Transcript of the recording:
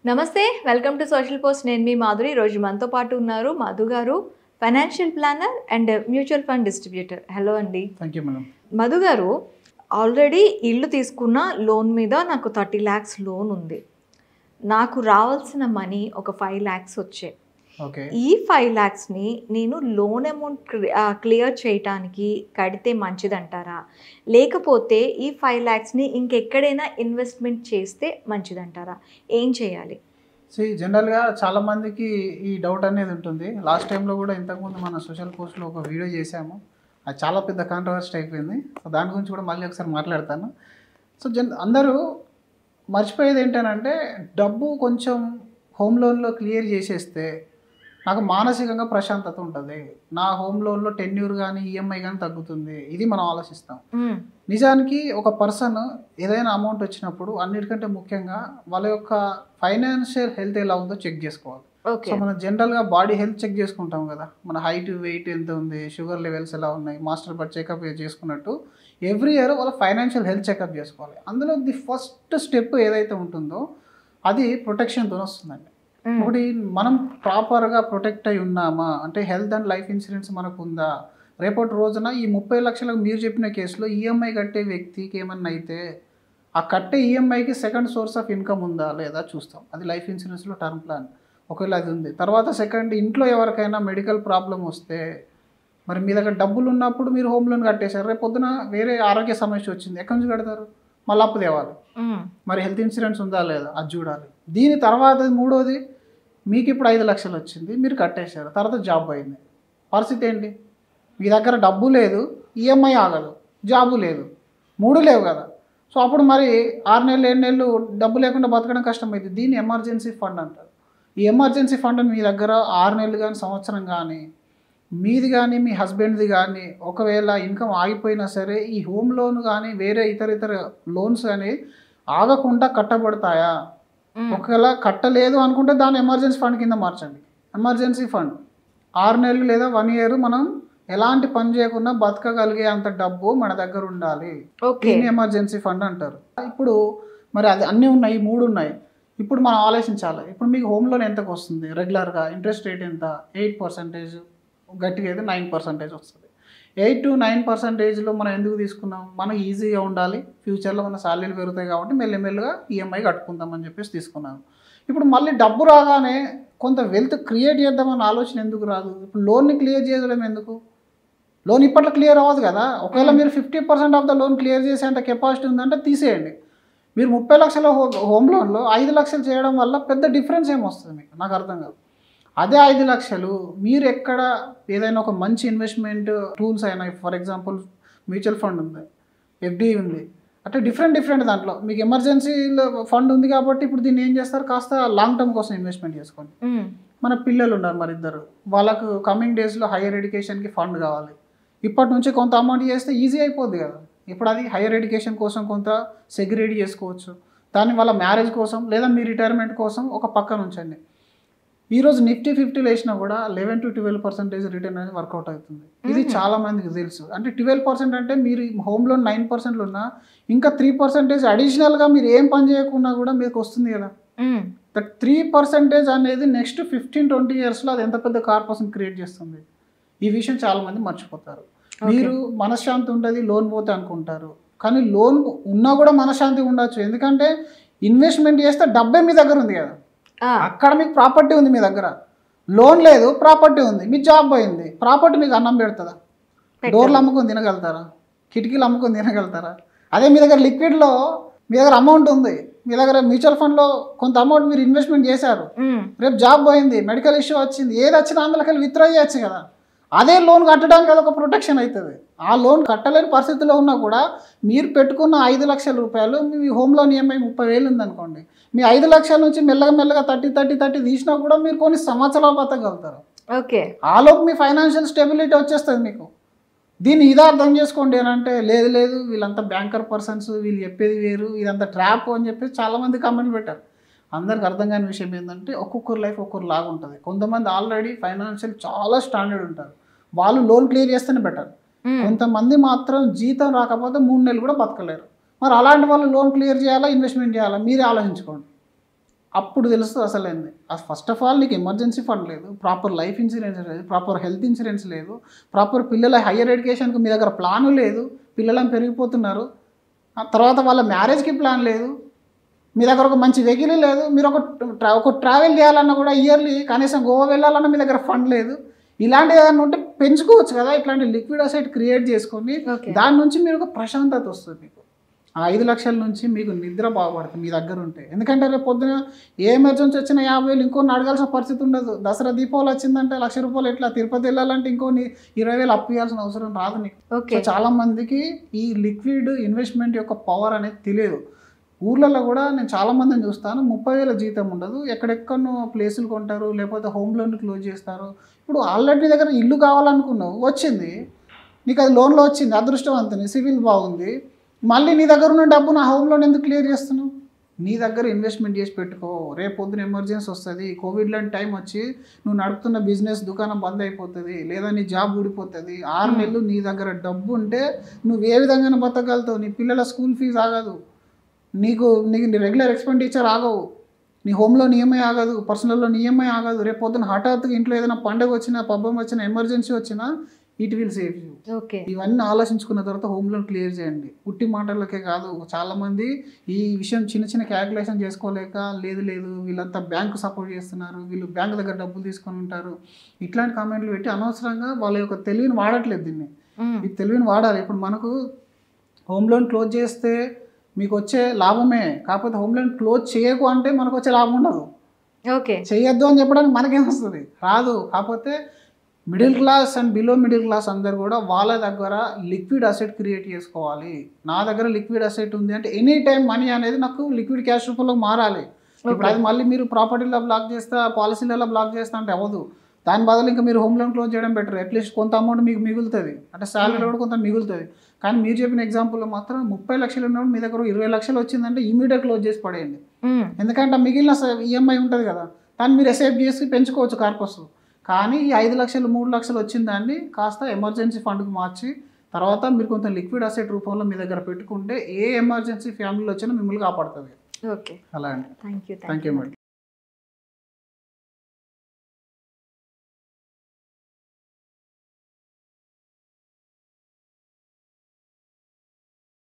నమస్తే, welcome to social post. నేను మీ మాధురి. ఈరోజు మనతో పాటు ఉన్నారు Madhu garu, financial planner and mutual fund distributor. Hello అండి. Thank you madam. Madhu garu, already ఇల్లు తీసుకున్న లోన్ మీద నాకు 30 lakhs లోన్ ఉంది. నాకు రావాల్సిన మనీ ఒక 5 lakhs వచ్చాయి. ఓకే. ఈ 5 lakhsని నేను లోన్ అమౌంట్ క్లియర్ చేయటానికి కడితే మంచిదంటారా, లేకపోతే ఈ 5 lakhsని ఇంకెక్కడైనా ఇన్వెస్ట్మెంట్ చేస్తే మంచిదంటారా? ఏం చేయాలి? జనరల్గా చాలామందికి ఈ డౌట్ అనేది ఉంటుంది. లాస్ట్ టైంలో కూడా ఇంతకుముందు మన సోషల్ పోస్ట్లో ఒక వీడియో చేశాము. అది చాలా పెద్ద కాంట్రవర్సీ అయిపోయింది. సో దాని గురించి కూడా మళ్ళీ ఒకసారి మాట్లాడతాను. సో అందరూ మర్చిపోయేది ఏంటంటే, డబ్బు కొంచెం హోమ్ లోన్లో క్లియర్ చేసేస్తే నాకు మానసికంగా ప్రశాంతత ఉంటుంది, నా హోమ్ లోన్లో టెన్యూర్ కానీ ఈఎంఐ కానీ తగ్గుతుంది, ఇది మనం ఆలోచిస్తాం. నిజానికి ఒక పర్సన్ ఏదైనా అమౌంట్ వచ్చినప్పుడు అన్నిటికంటే ముఖ్యంగా వాళ్ళ యొక్క ఫైనాన్షియల్ హెల్త్ ఎలా ఉందో చెక్ చేసుకోవాలి. సో మనం జనరల్గా బాడీ హెల్త్ చెక్ చేసుకుంటాం కదా, మన హైట్ వెయిట్ ఎంత ఉంది, షుగర్ లెవెల్స్ ఎలా ఉన్నాయి, మాస్టర్ బట్ చెకప్ చేసుకున్నట్టు ఎవ్రీ ఇయర్ వాళ్ళ ఫైనాన్షియల్ హెల్త్ చెకప్ చేసుకోవాలి. అందులో ది ఫస్ట్ స్టెప్ ఏదైతే ఉంటుందో అది ప్రొటెక్షన్తో వస్తుందండి. ఒకటి, మనం ప్రాపర్గా ప్రొటెక్ట్ అయి ఉన్నామా అంటే హెల్త్ అండ్ లైఫ్ ఇన్సూరెన్స్ మనకు ఉందా, రేపటి రోజున ఈ 30 లక్షలకు మీరు చెప్పిన కేసులో ఈఎంఐ కట్టే వ్యక్తికి ఏమన్నా అయితే ఆ కట్టే ఈఎంఐకి సెకండ్ సోర్స్ ఆఫ్ ఇన్కమ్ ఉందా లేదా చూస్తాం. అది లైఫ్ ఇన్సూరెన్స్లో టర్మ్ ప్లాన్. ఒకవేళ అది ఉంది, తర్వాత సెకండ్, ఇంట్లో ఎవరికైనా మెడికల్ ప్రాబ్లం వస్తే మరి మీ దగ్గర డబ్బులు ఉన్నప్పుడు మీరు హోమ్ లోన్ కట్టేశారు, రేపు పొద్దున వేరే ఆరోగ్య సమస్య వచ్చింది, ఎక్కడి నుంచి కడతారు? మళ్ళీ అప్పు తేవాలి. మరి హెల్త్ ఇన్సూరెన్స్ ఉందా లేదా అది చూడాలి. దీని తర్వాత మూడోది, మీకు ఇప్పుడు 5 లక్షలు వచ్చింది, మీరు కట్టేశారు, తర్వాత జాబ్ అయింది, పరిస్థితి ఏంటి? మీ దగ్గర డబ్బు లేదు, ఈఎంఐ ఆగదు, జాబు లేదు, 3 లేవు కదా. సో అప్పుడు మరి 6 నెలలు 7 నెలలు డబ్బు లేకుండా బతకడం కష్టమైంది. దీన్ని ఎమర్జెన్సీ ఫండ్ అంటారు. ఈ ఎమర్జెన్సీ ఫండ్ మీ దగ్గర 6 నెలలు కానీ సంవత్సరం కానీ మీది కానీ మీ హస్బెండ్ది కానీ ఒకవేళ ఇన్కమ్ ఆగిపోయినా సరే ఈ హోమ్ లోన్ కానీ వేరే ఇతర లోన్స్ కానీ ఆగకుండా కట్టబడతాయా? ఒకవేళ కట్టలేదు అనుకుంటే దాన్ని ఎమర్జెన్సీ ఫండ్ కింద మార్చండి. ఎమర్జెన్సీ ఫండ్ 6 నెలలు లేదా 1 year మనం ఎలాంటి పని చేయకుండా బతకగలిగే అంత డబ్బు మన దగ్గర ఉండాలి. దీన్ని ఎమర్జెన్సీ ఫండ్ అంటారు. ఇప్పుడు మరి అది అన్నీ ఉన్నాయి, 3 ఉన్నాయి. ఇప్పుడు మనం ఆలోచించాలి, ఇప్పుడు మీకు హోమ్ లోన్ ఎంతకు వస్తుంది రెగ్యులర్గా, ఇంట్రెస్ట్ రేట్ ఎంత? 8%, గట్టిగా అయితే 9% వస్తుంది. 8 to 9%లో మనం ఎందుకు తీసుకున్నాం? మనకు ఈజీగా ఉండాలి, ఫ్యూచర్లో మన శాలరీలు పెరుగుతాయి కాబట్టి మెల్లమెల్లగా ఈఎంఐ కట్టుకుందామని చెప్పేసి తీసుకున్నాను. ఇప్పుడు మళ్ళీ డబ్బు రాగానే కొంత వెల్త్ క్రియేట్ చేద్దామన్న ఆలోచన ఎందుకు రాదు? ఇప్పుడు లోన్ని క్లియర్ చేయడం ఎందుకు? లోన్ ఇప్పట్లో క్లియర్ అవ్వదు కదా. ఒకవేళ మీరు 50% ఆఫ్ ద లోన్ క్లియర్ చేసే అంత కెపాసిటీ ఉందంటే తీసేయండి. మీరు 30 లక్షల హోమ్ లోన్లో 5 లక్షలు చేయడం వల్ల పెద్ద డిఫరెన్స్ ఏమొస్తుంది మీకు? నాకు అర్థం కాదు. అదే 5 లక్షలు మీరు ఎక్కడ ఏదైనా ఒక మంచి ఇన్వెస్ట్మెంట్ టూల్స్ అయినా, ఫర్ ఎగ్జాంపుల్ మ్యూచువల్ ఫండ్ ఉంది, ఎఫ్డి ఉంది, అంటే డిఫరెంట్ దాంట్లో మీకు ఎమర్జెన్సీ ఫండ్ ఉంది కాబట్టి ఇప్పుడు దీన్ని ఏం చేస్తారు, కాస్త లాంగ్ టర్మ్ కోసం ఇన్వెస్ట్మెంట్ చేసుకోండి. మన పిల్లలు ఉన్నారు మరి ఇద్దరు, వాళ్ళకు కమింగ్ డేస్లో హైయర్ ఎడ్యుకేషన్కి ఫండ్ కావాలి. ఇప్పటి నుంచి కొంత అమౌంట్ చేస్తే ఈజీ అయిపోద్ది కదా. ఇప్పుడు అది హైయర్ ఎడ్యుకేషన్ కోసం కొంత సెగ్రిగేట్ చేసుకోవచ్చు, దాన్ని వాళ్ళ మ్యారేజ్ కోసం లేదా మీ రిటైర్మెంట్ కోసం ఒక పక్కన ఉంచండి. ఈరోజు నిఫ్టీ 50 వేసినా కూడా 11 to 12% రిటర్న్ అనేది వర్కౌట్ అవుతుంది. ఇది చాలా మందికి తెలుసు. అంటే 12% అంటే మీరు హోమ్ లోన్ 9% ఉన్నా ఇంకా 3% అడిషనల్గా మీరు ఏం పని చేయకుండా కూడా మీకు వస్తుంది కదా. దట్ 3% అనేది నెక్స్ట్ 15-20 yearsలో అది ఎంత పెద్ద కార్పొరేషన్ క్రియేట్ చేస్తుంది. ఈ విషయం చాలామంది మర్చిపోతారు. మీరు మనశ్శాంతి ఉంటుంది లోన్ పోతే అనుకుంటారు, కానీ లోన్ ఉన్నా కూడా మనశ్శాంతి ఉండొచ్చు. ఎందుకంటే ఇన్వెస్ట్మెంట్ చేస్తే డబ్బే మీ దగ్గర ఉంది కదా, అక్కడ మీకు ప్రాపర్టీ ఉంది మీ దగ్గర. లోన్ లేదు, ప్రాపర్టీ ఉంది, మీ జాబ్ పోయింది, ప్రాపర్టీ మీకు అన్నం పెడుతుందా? డోర్లు అమ్ముకొని తినగలుగుతారా? కిటికీలు అమ్ముకొని తినగలుగుతారా? అదే మీ దగ్గర లిక్విడ్లో మీ దగ్గర అమౌంట్ ఉంది, మీ దగ్గర మ్యూచువల్ ఫండ్లో కొంత అమౌంట్ మీరు ఇన్వెస్ట్మెంట్ చేశారు, రేపు జాబ్ పోయింది, మెడికల్ ఇష్యూ వచ్చింది, ఏది వచ్చినా అందులోకి విత్డ్రా చేయొచ్చు కదా. అదే లోన్ కట్టడానికి అది ఒక ప్రొటెక్షన్ అవుతుంది. ఆ లోన్ కట్టలేని పరిస్థితిలో ఉన్నా కూడా మీరు పెట్టుకున్న 5 లక్షల రూపాయలు మీ హోమ్ లోన్ ఈఎంఐ 30,000 ఉందనుకోండి, మీ 5 లక్షల నుంచి మెల్లగా 30 తీసినా కూడా మీరు కొన్ని సంవత్సరాలు బతకగలుగుతారు. ఓకే, ఆలోపు మీ ఫైనాన్షియల్ స్టెబిలిటీ వచ్చేస్తుంది మీకు. దీన్ని ఇదే అర్థం చేసుకోండి అని అంటే, లేదు వీళ్ళంతా బ్యాంకర్ పర్సన్స్, వీళ్ళు చెప్పేది వేరు, ఇదంతా ట్రాప్ అని చెప్పేసి చాలామంది కామెంట్ పెట్టారు. అందరికి అర్థం కాని విషయం ఏంటంటే ఒక్కొక్కరు లైఫ్ ఒక్కొక్కరు లాగా ఉంటుంది. కొంతమంది ఆల్రెడీ ఫైనాన్షియల్ చాలా స్టాండర్డ్ ఉంటారు, వాళ్ళు లోన్ క్లియర్ చేస్తేనే బెటర్. కొంతమంది మాత్రం జీతం రాకపోతే 3 నెలలు కూడా బతకలేరు. మరి అలాంటి వాళ్ళు లోన్ క్లియర్ చేయాలా, ఇన్వెస్ట్మెంట్ చేయాలా, మీరే ఆలోచించుకోండి. అప్పుడు తెలుస్తుంది అసలు ఏంది. ఫస్ట్ ఆఫ్ ఆల్ నీకు ఎమర్జెన్సీ ఫండ్ లేదు, ప్రాపర్ లైఫ్ ఇన్సూరెన్స్ లేదు, ప్రాపర్ హెల్త్ ఇన్సూరెన్స్ లేదు, ప్రాపర్ పిల్లల హయ్యర్ ఎడ్యుకేషన్కి మీ దగ్గర ప్లాను లేదు, పిల్లలను పెరిగిపోతున్నారు, ఆ తర్వాత వాళ్ళ మ్యారేజ్కి ప్లాన్ లేదు, మీ దగ్గర ఒక మంచి వెహికల్ లేదు, మీరు ఒక ట్రావెల్ చేయాలన్నా కూడా ఇయర్లీ కనీసం గోవా వెళ్ళాలన్నా మీ దగ్గర ఫండ్ లేదు. ఇలాంటి ఏదైనా ఉంటే పెంచుకోవచ్చు కదా, ఇట్లాంటి లిక్విడ్ అసెట్ క్రియేట్ చేసుకొని దాని నుంచి మీరు ఒక ప్రశాంతత వస్తుంది. మీకు ఆ 5 లక్షల నుంచి మీకు నిద్ర బాగుపడుతుంది మీ దగ్గర ఉంటే. ఎందుకంటే రేపు పొద్దున ఏ ఎమర్జెన్సీ వచ్చినా 50,000 ఇంకొని అడగాల్సిన పరిస్థితి ఉండదు. దసరా దీపావళి వచ్చిందంటే ₹1,00,000 ఎట్లా, తిరుపతి వెళ్ళాలంటే ఇంకొని 20,000 అప్పు ఇవ్వాల్సిన అవసరం రాదు నీకు. సో చాలా మందికి ఈ లిక్విడ్ ఇన్వెస్ట్మెంట్ యొక్క పవర్ అనేది తెలియదు. ఊర్లలో కూడా నేను చాలా మందిని చూస్తాను, 30,000 జీతం ఉండదు, ఎక్కడెక్కడో ప్లేసులు కొంటారు, లేకపోతే హోమ్ లోన్ క్లోజ్ చేస్తారు. ఇప్పుడు ఆల్రెడీ దగ్గర ఇల్లు కావాలనుకున్నావు, వచ్చింది నీకు, అది లోన్లో వచ్చింది, అదృష్టవంతుని, సివిల్ బాగుంది, మళ్ళీ నీ దగ్గర ఉన్న డబ్బు నా హోమ్ లోన్ ఎందుకు క్లియర్ చేస్తున్నావు? నీ దగ్గర ఇన్వెస్ట్మెంట్ చేసి పెట్టుకో. రేపు పొద్దున ఎమర్జెన్సీ వస్తుంది, కోవిడ్ లాంటి టైం వచ్చి నువ్వు నడుపుతున్న బిజినెస్ దుకాణం బంద్ అయిపోతుంది, లేదా నీ జాబ్ ఊడిపోతుంది. 6 నెలలు నీ దగ్గర డబ్బు ఉంటే నువ్వు ఏ విధంగా బతకగలుగుతావు? నీ పిల్లల స్కూల్ ఫీజు ఆగదు, నీకు రెగ్యులర్ ఎక్స్పెండిచర్ ఆగవు, నీ హోమ్లో ఈఎంఐ ఆగదు, పర్సనల్లో ఈఎంఐ ఆగదు. రేపు పొద్దున హఠాత్తుగా ఇంట్లో ఏదైనా పండుగ వచ్చినా, పబ్బం వచ్చినా, ఎమర్జెన్సీ వచ్చినా ఇట్ విల్ సేవ్ యూ. ఇవన్నీ ఆలోచించుకున్న తర్వాత హోమ్ లోన్ క్లియర్ చేయండి. పుట్టి మాటలకే కాదు, చాలామంది ఈ విషయం చిన్న చిన్న క్యాల్కులేషన్ చేసుకోలేక లేదు వీళ్ళంతా బ్యాంకు సపోర్ట్ చేస్తున్నారు, వీళ్ళు బ్యాంకు దగ్గర డబ్బులు తీసుకొని ఉంటారు, ఇట్లాంటి కామెంట్లు పెట్టి అనవసరంగా వాళ్ళ యొక్క తెలివిని వాడట్లేదు. దీన్ని ఈ తెలివిని వాడాలి. ఇప్పుడు మనకు హోమ్ లోన్ క్లోజ్ చేస్తే మీకు వచ్చే లాభమే, కాకపోతే హోమ్ లోన్ క్లోజ్ చేయకు అంటే మనకు వచ్చే లాభం ఉండదు. చేయొద్దు అని చెప్పడానికి మనకేం వస్తుంది, రాదు. కాకపోతే middle class and below middle class అందరు కూడా వాళ్ళ దగ్గర లిక్విడ్ అసెట్ క్రియేట్ చేసుకోవాలి. నా దగ్గర లిక్విడ్ అసెట్ ఉంది అంటే ఎనీ టైం మనీ అనేది నాకు లిక్విడ్ క్యాష్ రూపంలో మారాలి. ఇప్పుడు అది మళ్ళీ మీరు ప్రాపర్టీలో బ్లాక్ చేస్తా, పాలసీలలో బ్లాక్ చేస్తా అంటే అవ్వదు. దాని బదులు ఇంకా మీరు హోమ్ లోన్ క్లోజ్ చేయడం బెటర్. అట్లీస్ట్ కొంత అమౌంట్ మీకు మిగులుతుంది, అంటే శాలరీ కూడా కొంత మిగులుతుంది. కానీ మీరు చెప్పిన ఎగ్జాంపుల్లో మాత్రం 30 లక్షలు ఉన్నప్పుడు మీ దగ్గర 20 లక్షలు వచ్చిందంటే ఇమీడియట్ క్లోజ్ చేసి పడేయండి. ఎందుకంటే మిగిలిన ఈఎంఐ ఉంటుంది కదా, దాన్ని మీరు ఎస్ఐప్ చేసి పెంచుకోవచ్చు కార్పస్. కానీ ఈ 5 లక్షలు 3 లక్షలు వచ్చిందాన్ని కాస్త ఎమర్జెన్సీ ఫండ్కి మార్చి తర్వాత మీరు కొంత లిక్విడ్ అసెట్ రూపంలో మీ దగ్గర పెట్టుకుంటే ఏ ఎమర్జెన్సీ ఫ్యామిలీలో వచ్చినా మిమ్మల్ని కాపాడుతుంది. అలా అండి. Thank you madam.